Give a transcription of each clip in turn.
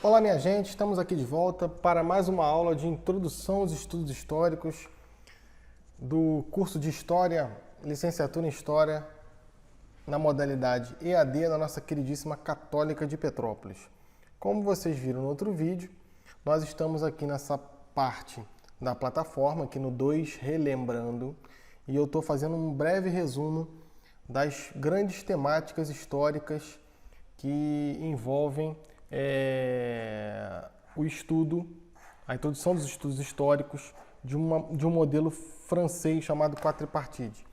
Olá, minha gente, estamos aqui de volta para mais uma aula de introdução aos estudos históricos do curso de História, licenciatura em História, na modalidade EAD da nossa queridíssima Católica de Petrópolis. Como vocês viram no outro vídeo, nós estamos aqui nessa parte da plataforma, aqui no 2, relembrando, e eu estou fazendo um breve resumo das grandes temáticas históricas que envolvem o estudo, a introdução dos estudos históricos de um modelo francês chamado quadripartite.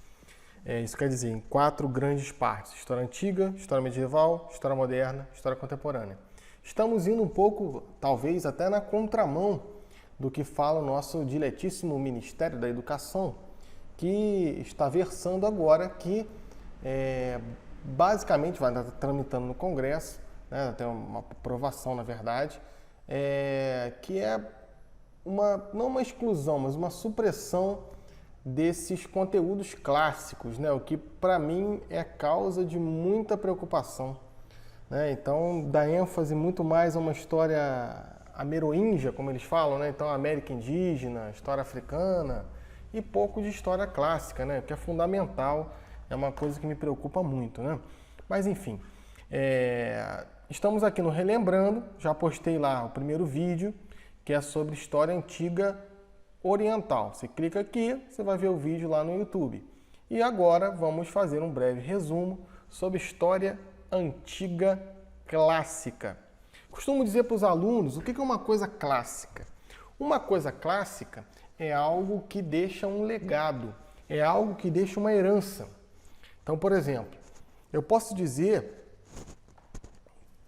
Isso quer dizer, em 4 grandes partes: história antiga, história medieval, história moderna, história contemporânea. Estamos indo um pouco, talvez até na contramão do que fala o nosso diletíssimo Ministério da Educação, que está versando agora que basicamente vai estar tramitando no Congresso, tem uma aprovação, na verdade, que é não uma exclusão, mas uma supressão desses conteúdos clássicos, o que para mim é causa de muita preocupação. Então, dá ênfase muito mais a uma história ameríndia, como eles falam, então América indígena, história africana, e pouco de história clássica, que é fundamental, é uma coisa que me preocupa muito. Mas, enfim, estamos aqui no Relembrando, já postei lá o primeiro vídeo, que é sobre história antiga oriental. Você clica aqui, você vai ver o vídeo lá no YouTube. E agora vamos fazer um breve resumo sobre história antiga clássica. Costumo dizer para os alunos o que é uma coisa clássica. Uma coisa clássica é algo que deixa um legado, é algo que deixa uma herança. Então, por exemplo, eu posso dizer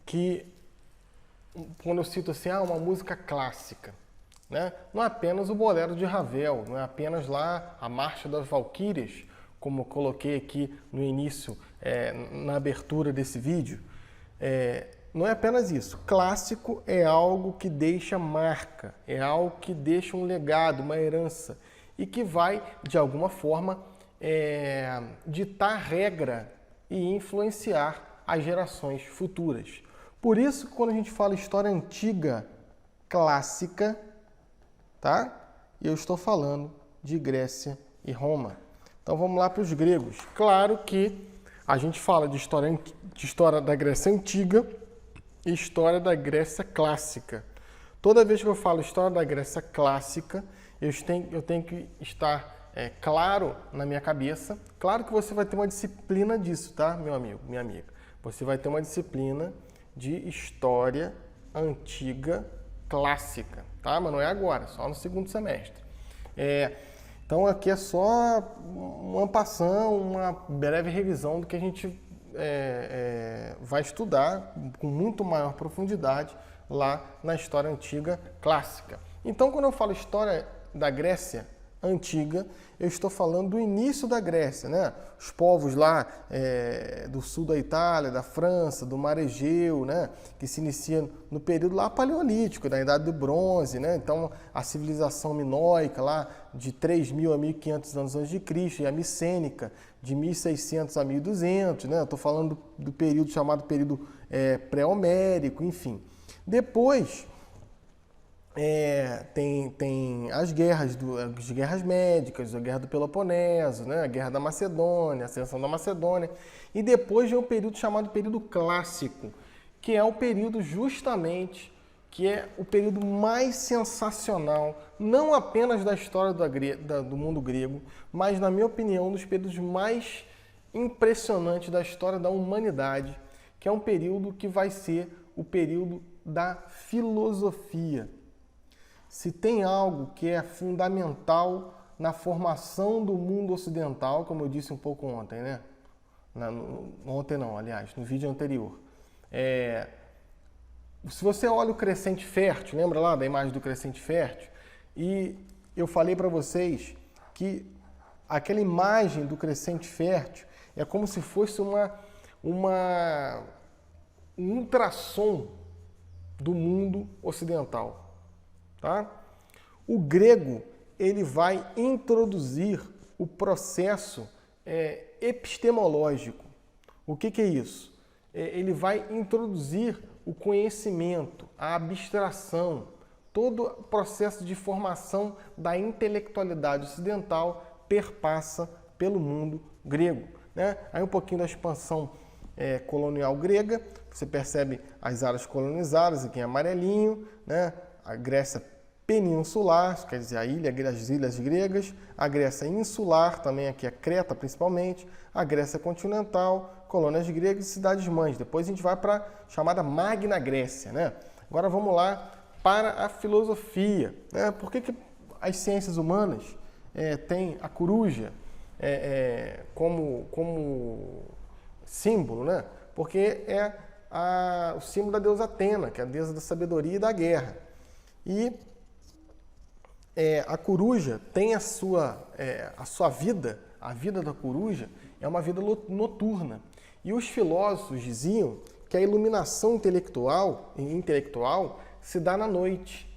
que, quando eu cito assim, uma música clássica, não é apenas o Bolero de Ravel, não é apenas lá a Marcha das Valquírias, como eu coloquei aqui no início, na abertura desse vídeo. Não é apenas isso. Clássico é algo que deixa marca, é algo que deixa um legado, uma herança, e que vai, de alguma forma, ditar regra e influenciar as gerações futuras. Por isso, quando a gente fala história antiga clássica, eu estou falando de Grécia e Roma. Então vamos lá para os gregos. Claro que a gente fala de história da Grécia Antiga e história da Grécia Clássica. Toda vez que eu falo história da Grécia Clássica, eu tenho que estar claro na minha cabeça. Claro que você vai ter uma disciplina disso, meu amigo, minha amiga? Você vai ter uma disciplina de história antiga clássica, mas não é agora, só no segundo semestre. Então aqui é só uma passão, uma breve revisão do que a gente vai estudar com muito maior profundidade lá na história antiga clássica. Então, quando eu falo história da Grécia Antiga, eu estou falando do início da Grécia, Os povos lá do sul da Itália, da França, do Mar Egeu, que se inicia no período lá paleolítico, da Idade do Bronze, Então, a civilização minoica lá de 3.000 a 1.500 anos antes de Cristo, e a micênica de 1.600 a 1.200, Eu estou falando do período chamado período pré-homérico, enfim. Depois tem as guerras médicas, a Guerra do Peloponeso, a Guerra da Macedônia, a Ascensão da Macedônia. E depois vem um período chamado período clássico, que é o período justamente, que é o período mais sensacional, não apenas da história do mundo grego, mas, na minha opinião, um dos períodos mais impressionantes da história da humanidade, que é um período que vai ser o período da filosofia. Se tem algo que é fundamental na formação do mundo ocidental, como eu disse um pouco ontem, Ontem não, aliás, no vídeo anterior. Se você olha o crescente fértil, lembra lá da imagem do crescente fértil? E eu falei para vocês que aquela imagem do crescente fértil é como se fosse um ultrassom do mundo ocidental. O grego, ele vai introduzir o processo epistemológico. O que é isso? Ele vai introduzir o conhecimento, a abstração, todo o processo de formação da intelectualidade ocidental perpassa pelo mundo grego, né? Aí um pouquinho da expansão colonial grega, você percebe as áreas colonizadas aqui em amarelinho, né? A Grécia peninsular, quer dizer, as ilhas gregas, a Grécia insular, também aqui a Creta principalmente, a Grécia continental, colônias gregas e cidades-mães. Depois a gente vai para a chamada Magna Grécia, né? Agora vamos lá para a filosofia, né? Por que as ciências humanas têm a coruja como símbolo, né? Porque é o símbolo da deusa Atena, que é a deusa da sabedoria e da guerra. E a coruja tem a sua vida, a vida da coruja é uma vida noturna. E os filósofos diziam que a iluminação intelectual se dá na noite,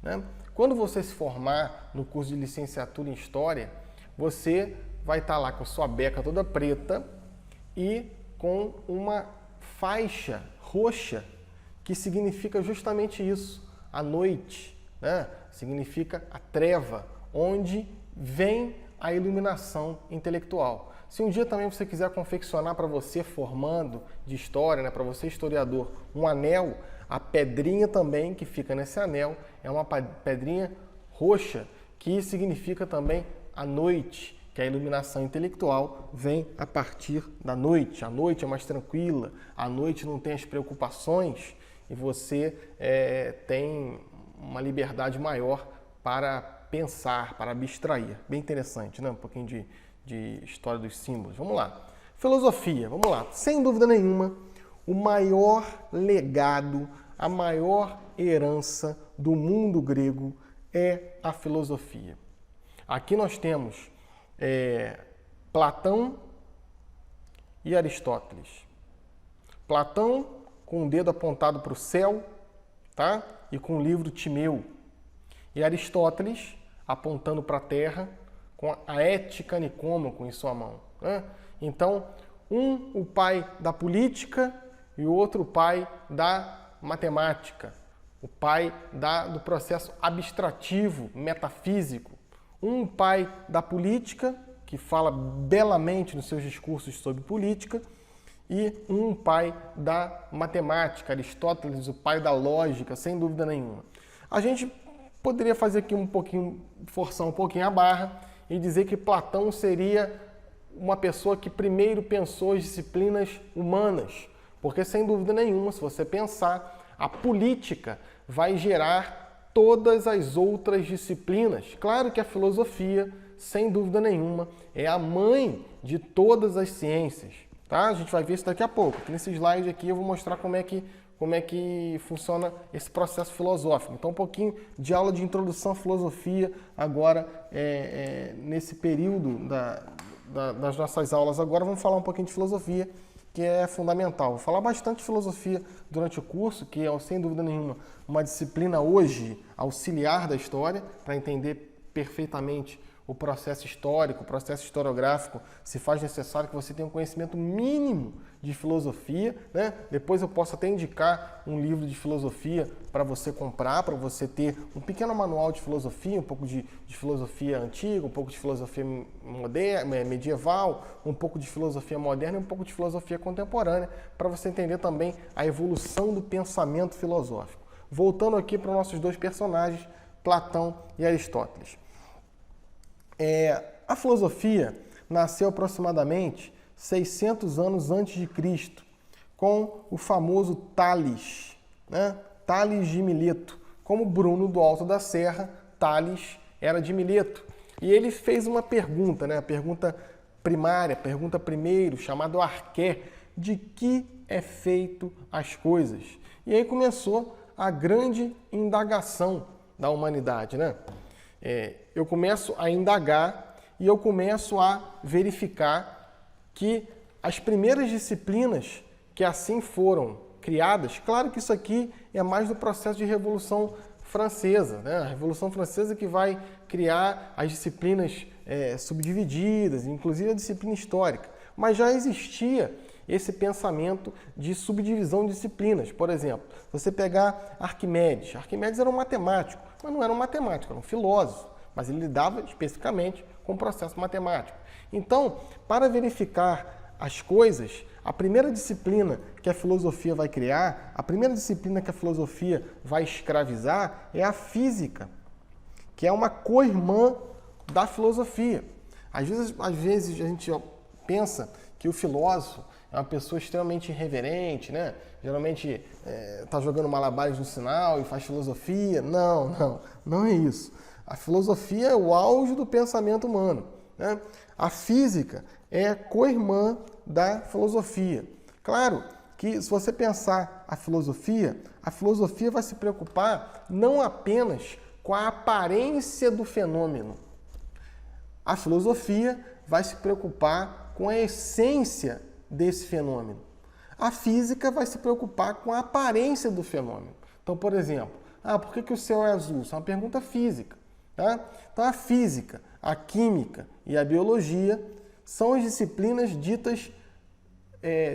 né? Quando você se formar no curso de licenciatura em História, você vai estar lá com a sua beca toda preta e com uma faixa roxa, que significa justamente isso, a noite, né? Significa a treva, onde vem a iluminação intelectual. Se um dia também você quiser confeccionar para você, formando de História, né, para você historiador, um anel, a pedrinha também que fica nesse anel é uma pedrinha roxa, que significa também a noite, que a iluminação intelectual vem a partir da noite. A noite é mais tranquila, a noite não tem as preocupações e você tem uma liberdade maior para pensar, para abstrair. Bem interessante, né? Um pouquinho de história dos símbolos. Vamos lá. Filosofia, vamos lá. Sem dúvida nenhuma, o maior legado, a maior herança do mundo grego é a filosofia. Aqui nós temos Platão e Aristóteles. Platão com o dedo apontado para o céu, tá? E com o livro Timeu. E Aristóteles apontando para a terra com a Ética Nicômaco em sua mão, né? Então, o pai da política e o outro pai da matemática, o pai do processo abstrativo, metafísico. Um pai da política, que fala belamente nos seus discursos sobre política, e um pai da matemática, Aristóteles, o pai da lógica, sem dúvida nenhuma. A gente poderia fazer aqui forçar um pouquinho a barra e dizer que Platão seria uma pessoa que primeiro pensou as disciplinas humanas, porque sem dúvida nenhuma, se você pensar, a política vai gerar todas as outras disciplinas. Claro que a filosofia, sem dúvida nenhuma, é a mãe de todas as ciências, tá? A gente vai ver isso daqui a pouco. Aqui nesse slide aqui eu vou mostrar como é que funciona esse processo filosófico. Então, um pouquinho de aula de introdução à filosofia agora, nesse período das nossas aulas agora, vamos falar um pouquinho de filosofia, que é fundamental. Vou falar bastante de filosofia durante o curso, que é, sem dúvida nenhuma, uma disciplina hoje auxiliar da história, para entender perfeitamente o processo histórico, o processo historiográfico, se faz necessário que você tenha um conhecimento mínimo de filosofia, né? Depois eu posso até indicar um livro de filosofia para você comprar, para você ter um pequeno manual de filosofia, um pouco de filosofia antiga, um pouco de filosofia moderna, medieval, um pouco de filosofia moderna e um pouco de filosofia contemporânea, para você entender também a evolução do pensamento filosófico. Voltando aqui para os nossos dois personagens, Platão e Aristóteles. A filosofia nasceu aproximadamente 600 anos antes de Cristo, com o famoso Tales, né? Tales de Mileto. Como Bruno do Alto da Serra, Tales era de Mileto. E ele fez uma pergunta, né? A pergunta primária, pergunta primeiro, chamada arqué, de que é feito as coisas. E aí começou a grande indagação da humanidade, né? Eu começo a indagar e eu começo a verificar que as primeiras disciplinas que assim foram criadas, claro que isso aqui é mais do processo de Revolução Francesa, né? A Revolução Francesa que vai criar as disciplinas subdivididas, inclusive a disciplina histórica, mas já existia esse pensamento de subdivisão de disciplinas. Por exemplo, se você pegar Arquimedes era um matemático, mas não era um matemático, era um filósofo, mas ele lidava especificamente com o processo matemático. Então, para verificar as coisas, a primeira disciplina que a filosofia vai criar, a primeira disciplina que a filosofia vai escravizar é a física, que é uma co-irmã da filosofia. Às vezes a gente pensa que o filósofo é uma pessoa extremamente irreverente, né? Geralmente está jogando malabares no sinal e faz filosofia. Não é isso. A filosofia é o auge do pensamento humano, né? A física é co-irmã da filosofia. Claro que se você pensar a filosofia vai se preocupar não apenas com a aparência do fenômeno. A filosofia vai se preocupar com a essência desse fenômeno. A física vai se preocupar com a aparência do fenômeno. Então, por exemplo, por que o céu é azul? Isso é uma pergunta física. Tá? Então, a física, a química e a biologia são as disciplinas ditas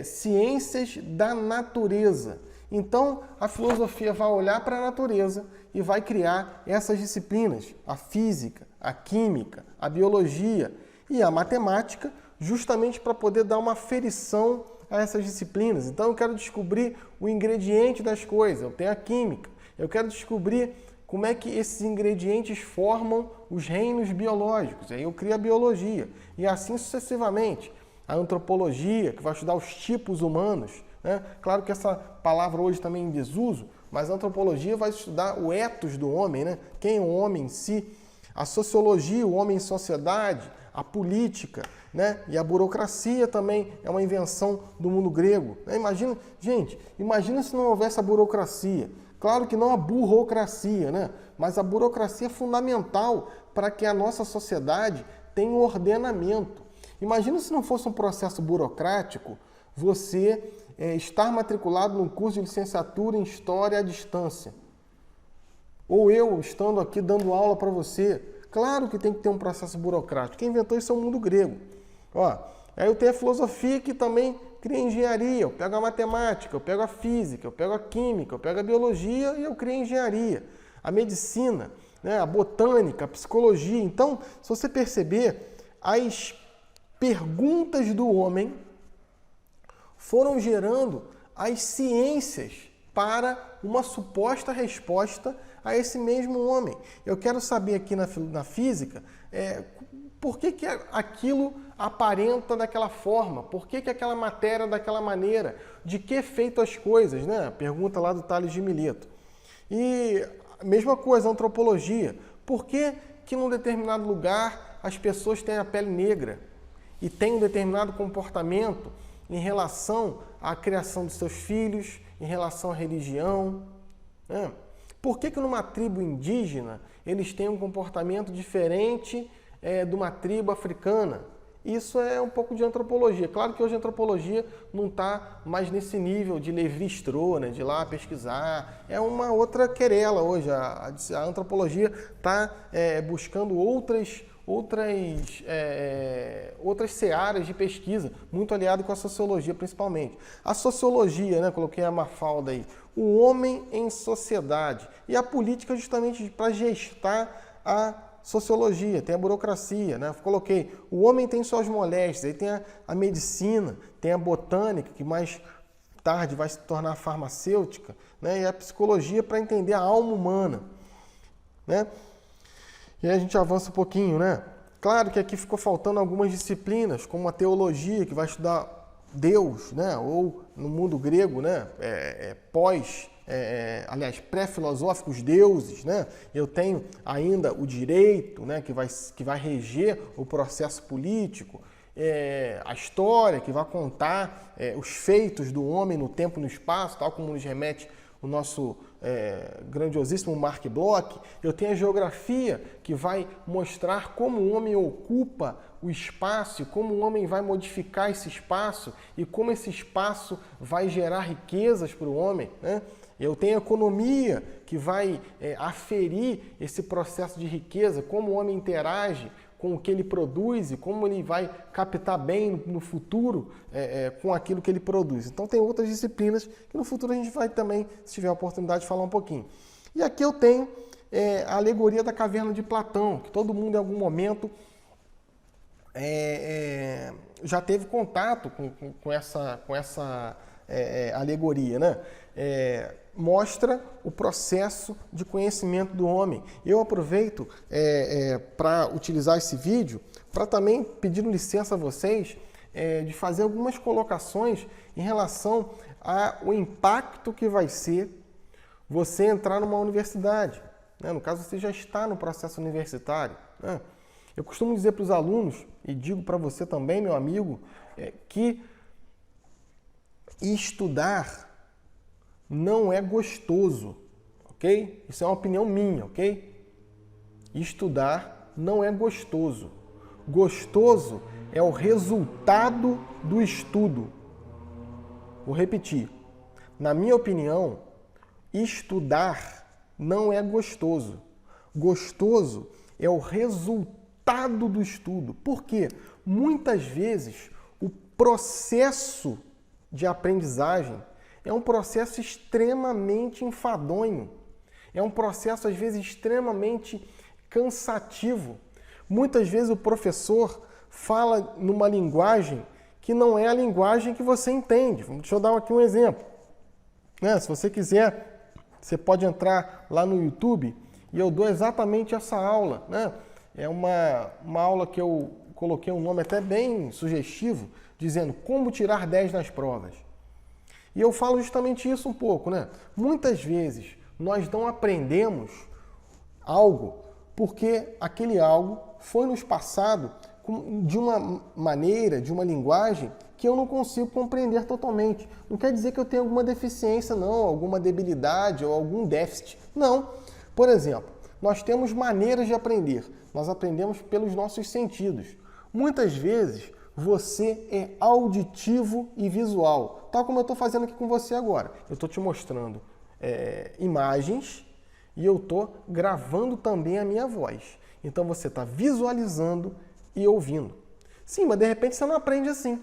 ciências da natureza. Então, a filosofia vai olhar para a natureza e vai criar essas disciplinas, a física, a química, a biologia e a matemática, justamente para poder dar uma aferição a essas disciplinas. Então, eu quero descobrir o ingrediente das coisas, eu tenho a química. Eu quero descobrir como é que esses ingredientes formam os reinos biológicos. Aí eu crio a biologia. E assim sucessivamente. A antropologia, que vai estudar os tipos humanos, né? Claro que essa palavra hoje também é em desuso, mas a antropologia vai estudar o ethos do homem, né? Quem é o homem em si. A sociologia, o homem em sociedade, a política, né? E a burocracia também é uma invenção do mundo grego. Imagina se não houvesse a burocracia. Claro que não a burocracia, né? Mas a burocracia é fundamental para que a nossa sociedade tenha um ordenamento. Imagina se não fosse um processo burocrático, você estar matriculado num curso de licenciatura em História à distância. Ou eu estando aqui dando aula para você. Claro que tem que ter um processo burocrático. Quem inventou isso é o mundo grego. Aí eu tenho a filosofia que também cria engenharia. Eu pego a matemática, eu pego a física, eu pego a química, eu pego a biologia e eu crio engenharia. A medicina, né, a botânica, a psicologia. Então, se você perceber, as perguntas do homem foram gerando as ciências para uma suposta resposta a esse mesmo homem. Eu quero saber aqui na física por que aquilo aparenta daquela forma, por que aquela matéria daquela maneira, de que é feito as coisas, né? Pergunta lá do Tales de Mileto. E a mesma coisa, a antropologia. Por que num determinado lugar as pessoas têm a pele negra e têm um determinado comportamento em relação à criação dos seus filhos, em relação à religião, né? Por que numa tribo indígena eles têm um comportamento diferente de uma tribo africana? Isso é um pouco de antropologia. Claro que hoje a antropologia não está mais nesse nível de Lévi-Strauss, né, de ir lá pesquisar. É uma outra querela hoje. A antropologia está buscando outras searas de pesquisa, muito aliado com a sociologia principalmente. A sociologia, né, coloquei a Mafalda aí, o homem em sociedade. E a política justamente para gestar a sociologia, tem a burocracia, né? Coloquei, o homem tem suas moléstias, aí tem a medicina, tem a botânica, que mais tarde vai se tornar farmacêutica, né? E a psicologia para entender a alma humana, né? E aí a gente avança um pouquinho, né? Claro que aqui ficou faltando algumas disciplinas, como a teologia, que vai estudar Deus, né? Ou no mundo grego, né? Pré-filosóficos deuses, né? Eu tenho ainda o direito, né? que vai reger o processo político, a história, que vai contar os feitos do homem no tempo e no espaço, tal como nos remete o nosso grandiosíssimo Marc Bloch. Eu tenho a geografia, que vai mostrar como o homem ocupa o espaço e como o homem vai modificar esse espaço e como esse espaço vai gerar riquezas para o homem, né? Eu tenho a economia, que vai aferir esse processo de riqueza, como o homem interage com o que ele produz e como ele vai captar bem no futuro com aquilo que ele produz. Então tem outras disciplinas que no futuro a gente vai também, se tiver a oportunidade, de falar um pouquinho. E aqui eu tenho a alegoria da caverna de Platão, que todo mundo em algum momento já teve contato com essa alegoria, né? Mostra o processo de conhecimento do homem. Eu aproveito para utilizar esse vídeo para também pedir licença a vocês de fazer algumas colocações em relação ao impacto que vai ser você entrar numa universidade, né? No caso, você já está no processo universitário, né? Eu costumo dizer para os alunos, e digo para você também, meu amigo, que estudar não é gostoso, ok? Isso é uma opinião minha, ok? Estudar não é gostoso. Gostoso é o resultado do estudo. Vou repetir. Na minha opinião, estudar não é gostoso. Gostoso é o resultado do estudo. Por quê? Muitas vezes o processo de aprendizagem é um processo extremamente enfadonho. É um processo, às vezes, extremamente cansativo. Muitas vezes o professor fala numa linguagem que não é a linguagem que você entende. Deixa eu dar aqui um exemplo. Se você quiser, você pode entrar lá no YouTube e eu dou exatamente essa aula, né? É uma aula que eu coloquei um nome até bem sugestivo, dizendo como tirar 10 nas provas. E eu falo justamente isso um pouco, né? Muitas vezes nós não aprendemos algo porque aquele algo foi nos passado de uma maneira, de uma linguagem que eu não consigo compreender totalmente. Não quer dizer que eu tenha alguma deficiência, não, alguma debilidade ou algum déficit. Não. Por exemplo, nós temos maneiras de aprender. Nós aprendemos pelos nossos sentidos. Muitas vezes você é auditivo e visual, tal como eu estou fazendo aqui com você agora. Eu estou te mostrando imagens e eu estou gravando também a minha voz. Então você está visualizando e ouvindo. Sim, mas de repente você não aprende assim.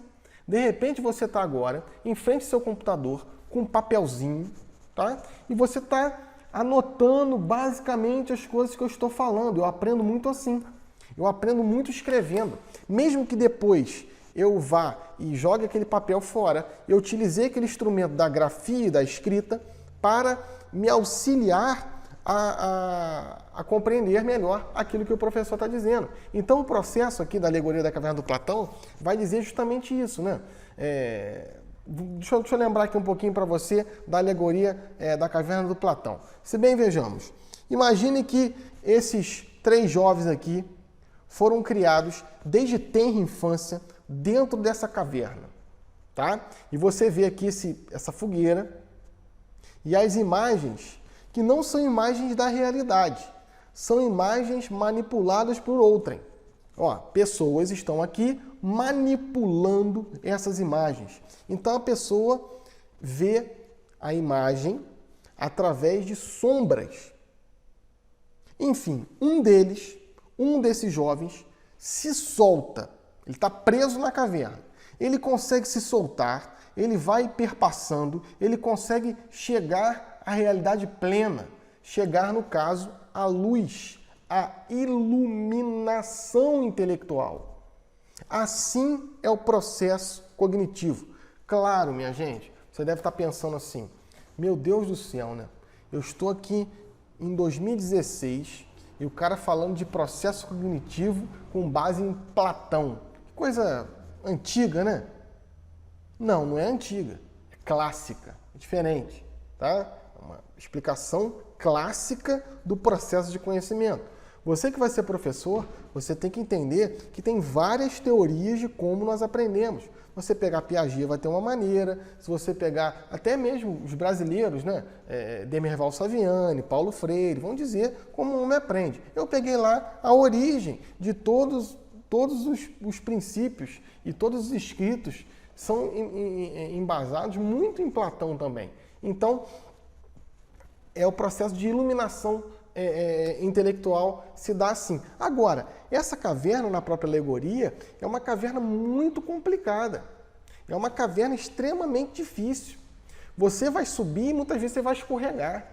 De repente você está agora em frente ao seu computador com um papelzinho, tá? E você está anotando basicamente as coisas que eu estou falando. Eu aprendo muito assim. Eu aprendo muito escrevendo. Mesmo que depois eu vá e jogue aquele papel fora, eu utilizei aquele instrumento da grafia e da escrita para me auxiliar a compreender melhor aquilo que o professor está dizendo. Então o processo aqui da alegoria da caverna do Platão vai dizer justamente isso, né? Deixa eu lembrar aqui um pouquinho para você da alegoria da caverna do Platão. Se bem vejamos, imagine que esses 3 jovens aqui foram criados desde tenra infância dentro dessa caverna, tá? E você vê aqui essa fogueira e as imagens que não são imagens da realidade, são imagens manipuladas por outrem. Ó, pessoas estão aqui manipulando essas imagens. Então a pessoa vê a imagem através de sombras. Enfim, um desses jovens se solta. Ele está preso na caverna. Ele consegue se soltar, ele vai perpassando, ele consegue chegar à realidade plena, chegar, no caso, à luz, à iluminação intelectual. Assim é o processo cognitivo. Claro, minha gente, você deve estar pensando assim, meu Deus do céu, né? Eu estou aqui em 2016 e o cara falando de processo cognitivo com base em Platão. Que coisa antiga, né? Não, não é antiga, é clássica, é diferente, tá? Uma explicação clássica do processo de conhecimento. Você que vai ser professor, você tem que entender que tem várias teorias de como nós aprendemos. Você pegar Piaget vai ter uma maneira, se você pegar até mesmo os brasileiros, né? Demerval Saviani, Paulo Freire, vão dizer como o homem aprende. Eu peguei lá a origem de todos os princípios e todos os escritos são embasados muito em Platão também. Então, é o processo de iluminação intelectual se dá assim. Agora, essa caverna na própria alegoria é uma caverna muito complicada. É uma caverna extremamente difícil. Você vai subir e muitas vezes você vai escorregar.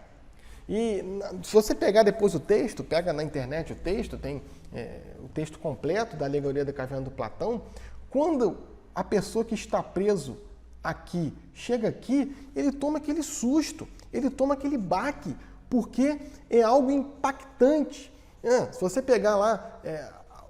E se você pegar depois o texto, pega na internet o texto, tem o texto completo da alegoria da caverna do Platão, quando a pessoa que está preso aqui chega aqui, ele toma aquele susto, ele toma aquele baque, porque é algo impactante. Se você pegar lá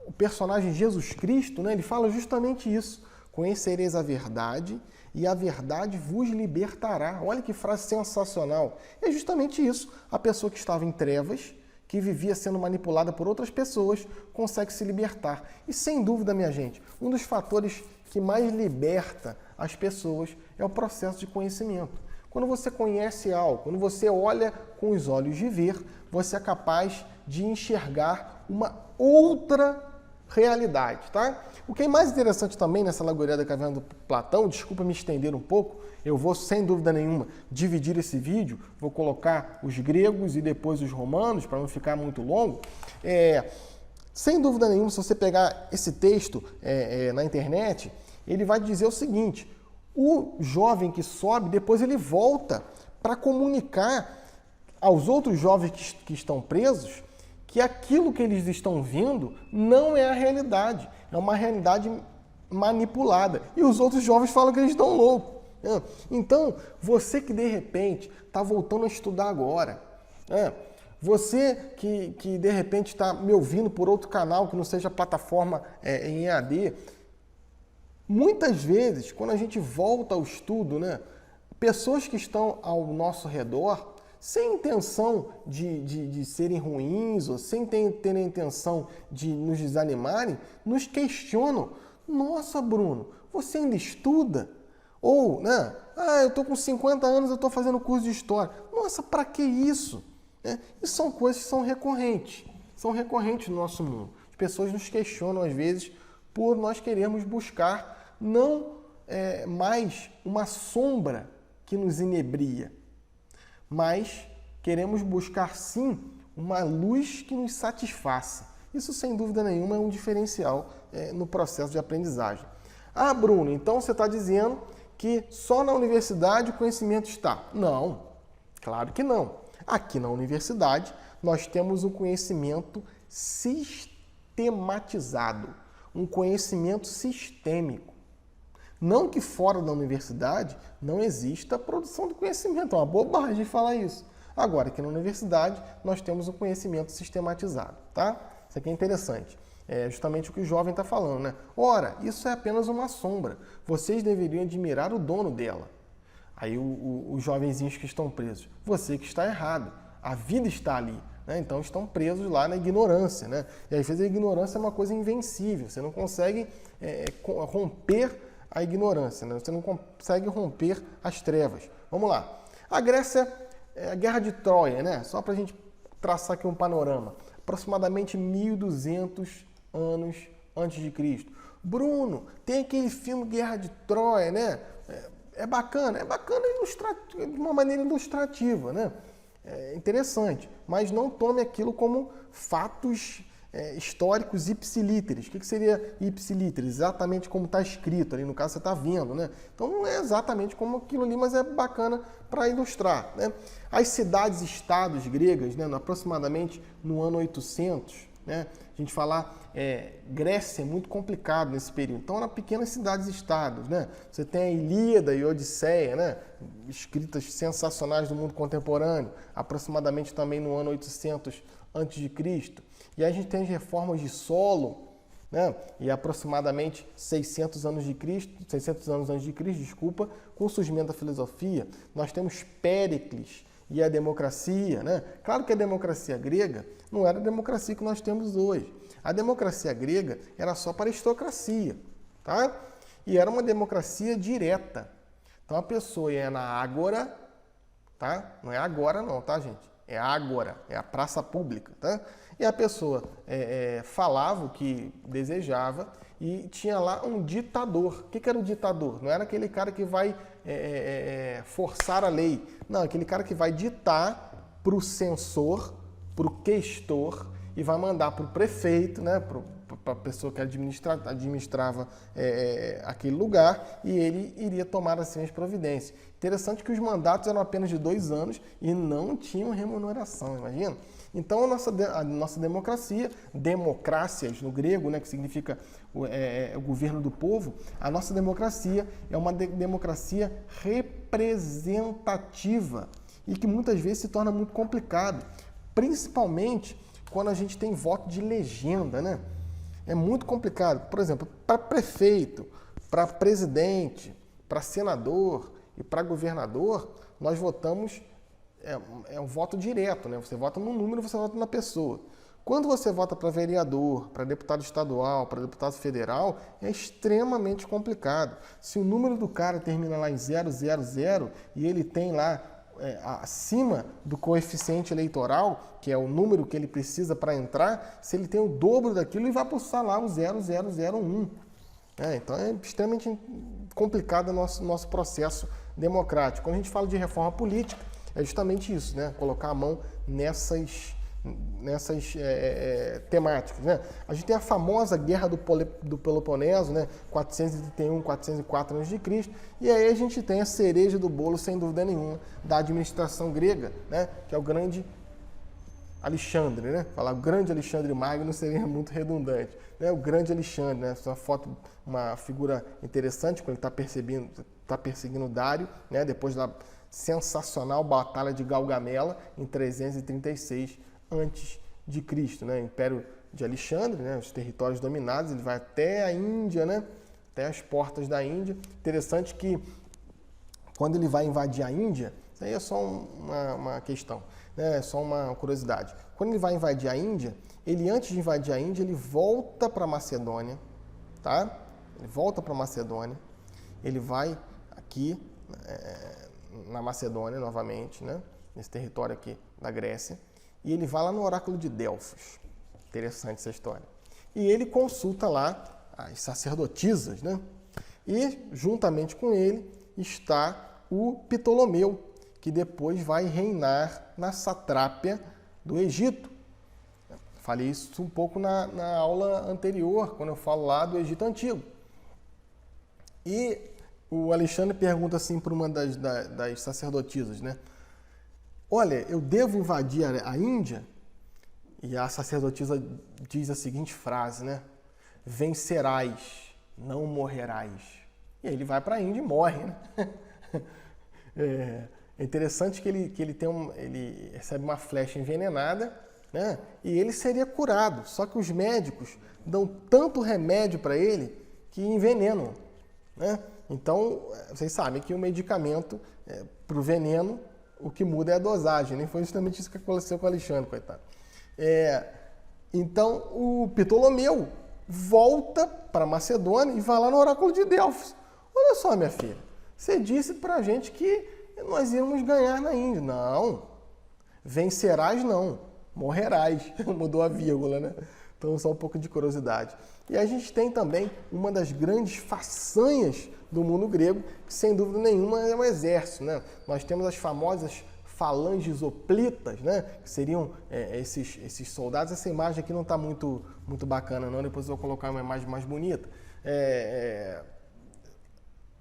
o personagem Jesus Cristo, né, ele fala justamente isso. Conhecereis a verdade e a verdade vos libertará. Olha que frase sensacional. É justamente isso. A pessoa que estava em trevas, que vivia sendo manipulada por outras pessoas, consegue se libertar. E sem dúvida, minha gente, um dos fatores que mais liberta as pessoas é o processo de conhecimento. Quando você conhece algo, quando você olha com os olhos de ver, você é capaz de enxergar uma outra realidade, tá? O que é mais interessante também nessa alegoria da caverna do Platão, desculpa me estender um pouco, eu vou sem dúvida nenhuma dividir esse vídeo, vou colocar os gregos e depois os romanos para não ficar muito longo. Sem dúvida nenhuma, se você pegar esse texto na internet, ele vai dizer o seguinte: o jovem que sobe, depois ele volta para comunicar aos outros jovens que estão presos que aquilo que eles estão vendo não é a realidade, é uma realidade manipulada. E os outros jovens falam que eles estão loucos. Então, você que de repente está voltando a estudar agora, você que de repente está me ouvindo por outro canal que não seja plataforma em EAD, muitas vezes, quando a gente volta ao estudo, né, pessoas que estão ao nosso redor, sem intenção de serem ruins ou sem ter a intenção de nos desanimarem, nos questionam. Nossa, Bruno, você ainda estuda? Ou, né, eu estou com 50 anos, eu estou fazendo curso de História. Nossa, para que isso? E são coisas que são recorrentes no nosso mundo. As pessoas nos questionam, às vezes, por nós queremos buscar não mais uma sombra que nos inebria, mas queremos buscar, sim, uma luz que nos satisfaça. Isso, sem dúvida nenhuma, é um diferencial no processo de aprendizagem. Ah, Bruno, então você está dizendo que só na universidade o conhecimento está? Não, claro que não. Aqui na universidade, nós temos um conhecimento sistematizado, um conhecimento sistêmico. Não que fora da universidade não exista a produção do conhecimento, é uma bobagem falar isso. Agora, aqui na universidade, nós temos um conhecimento sistematizado, tá? Isso aqui é interessante. É justamente o que o jovem está falando, né? Ora, isso é apenas uma sombra. Vocês deveriam admirar o dono dela. Aí os jovenzinhos que estão presos. Você que está errado. A vida está ali. Né? Então estão presos lá na ignorância. Né? E às vezes a ignorância é uma coisa invencível. Você não consegue romper a ignorância. Né? Você não consegue romper as trevas. Vamos lá. A Grécia, a Guerra de Troia, né? Só para a gente traçar aqui um panorama. Aproximadamente 1.200 anos antes de Cristo. Bruno, tem aquele filme Guerra de Troia, né? É bacana de uma maneira ilustrativa, né? É interessante, mas não tome aquilo como fatos históricos ipsilíteres. O que seria ipsilíteres? Exatamente como está escrito ali, no caso você está vendo, né? Então não é exatamente como aquilo ali, mas é bacana para ilustrar, né? As cidades-estados gregas, né, aproximadamente no ano 800, né? A gente falar Grécia é muito complicado nesse período. Então, eram pequenas cidades-estados, né? Você tem a Ilíada e a Odisseia, né? Escritas sensacionais do mundo contemporâneo, aproximadamente também no ano 800 a.C. E aí a gente tem as reformas de Solon, né? E aproximadamente 600 anos antes de Cristo, desculpa, com o surgimento da filosofia, nós temos Péricles e a democracia, né? Claro que a democracia grega não era a democracia que nós temos hoje. A democracia grega era só para a aristocracia, tá? E era uma democracia direta. Então a pessoa ia na ágora, tá? Não é agora não, tá, gente? É ágora, é a praça pública, tá? E a pessoa falava o que desejava e tinha lá um ditador. O que era o ditador? Não era aquele cara que vai forçar a lei. Não, aquele cara que vai ditar para o censor para o questor e vai mandar para o prefeito, né, para a pessoa que administrava aquele lugar, e ele iria tomar assim as providências. Interessante que os mandatos eram apenas de 2 anos e não tinham remuneração, imagina? Então a nossa democracia, democrácias no grego, né, que significa o governo do povo, a nossa democracia é uma democracia representativa e que muitas vezes se torna muito complicado, principalmente quando a gente tem voto de legenda, né? É muito complicado. Por exemplo, para prefeito, para presidente, para senador e para governador, nós votamos, é um voto direto, né? Você vota no número, você vota na pessoa. Quando você vota para vereador, para deputado estadual, para deputado federal, é extremamente complicado. Se o número do cara termina lá em 000 e ele tem lá acima do coeficiente eleitoral, que é o número que ele precisa para entrar, se ele tem o dobro daquilo, ele vai pulsar lá o 00001. Então é extremamente complicado o nosso processo democrático. Quando a gente fala de reforma política, é justamente isso, né? Colocar a mão nessas temáticas, né? A gente tem a famosa Guerra do Peloponeso, né? 431, 404 a.C., e aí a gente tem a cereja do bolo, sem dúvida nenhuma, da administração grega, né? Que é o grande Alexandre, né? Falar o grande Alexandre Magno seria muito redundante, né? O grande Alexandre, né? Essa foto, uma figura interessante, quando ele está perseguindo Dário, né? Depois da sensacional Batalha de Gaugamela, em 336 antes de Cristo, né? Império de Alexandre, né? Os territórios dominados, ele vai até a Índia, né? Até as portas da Índia. Interessante que quando ele vai invadir a Índia, isso aí é só uma questão, né? É só uma curiosidade. Quando ele vai invadir a Índia, ele antes de invadir a Índia, ele volta para Macedônia, tá? Ele volta para Macedônia, ele vai aqui na Macedônia novamente, né? Nesse território aqui da Grécia. E ele vai lá no oráculo de Delfos. Interessante essa história. E ele consulta lá as sacerdotisas, né? E, juntamente com ele, está o Ptolomeu, que depois vai reinar na satrápia do Egito. Falei isso um pouco na aula anterior, quando eu falo lá do Egito Antigo. E o Alexandre pergunta assim para uma das sacerdotisas, né? Olha, eu devo invadir a Índia? E a sacerdotisa diz a seguinte frase, né? Vencerás, não morrerás. E aí ele vai para a Índia e morre, né? É interessante que ele recebe uma flecha envenenada, né? E ele seria curado. Só que os médicos dão tanto remédio para ele que envenenam, né? Então, vocês sabem que o medicamento para o veneno, o que muda é a dosagem, né? Foi justamente isso que aconteceu com o Alexandre, coitado. Então, o Ptolomeu volta para Macedônia e vai lá no oráculo de Delfos. Olha só, minha filha, você disse para a gente que nós íamos ganhar na Índia. Não, vencerás não, morrerás. Mudou a vírgula, né? Então, só um pouco de curiosidade. E a gente tem também uma das grandes façanhas do mundo grego, que sem dúvida nenhuma é o exército, né? Nós temos as famosas falanges hoplitas, né? Que seriam esses soldados. Essa imagem aqui não está muito bacana, não. Depois eu vou colocar uma imagem mais bonita.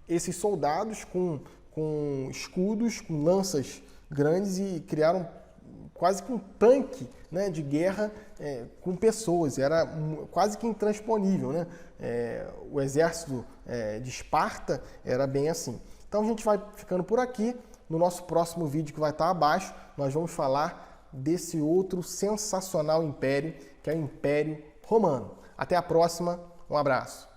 Esses soldados com escudos, com lanças grandes, e criaram quase que um tanque, né, de guerra com pessoas. Era quase que intransponível, né? O exército de Esparta era bem assim. Então a gente vai ficando por aqui. No nosso próximo vídeo, que vai estar abaixo, nós vamos falar desse outro sensacional império, que é o Império Romano. Até a próxima, um abraço.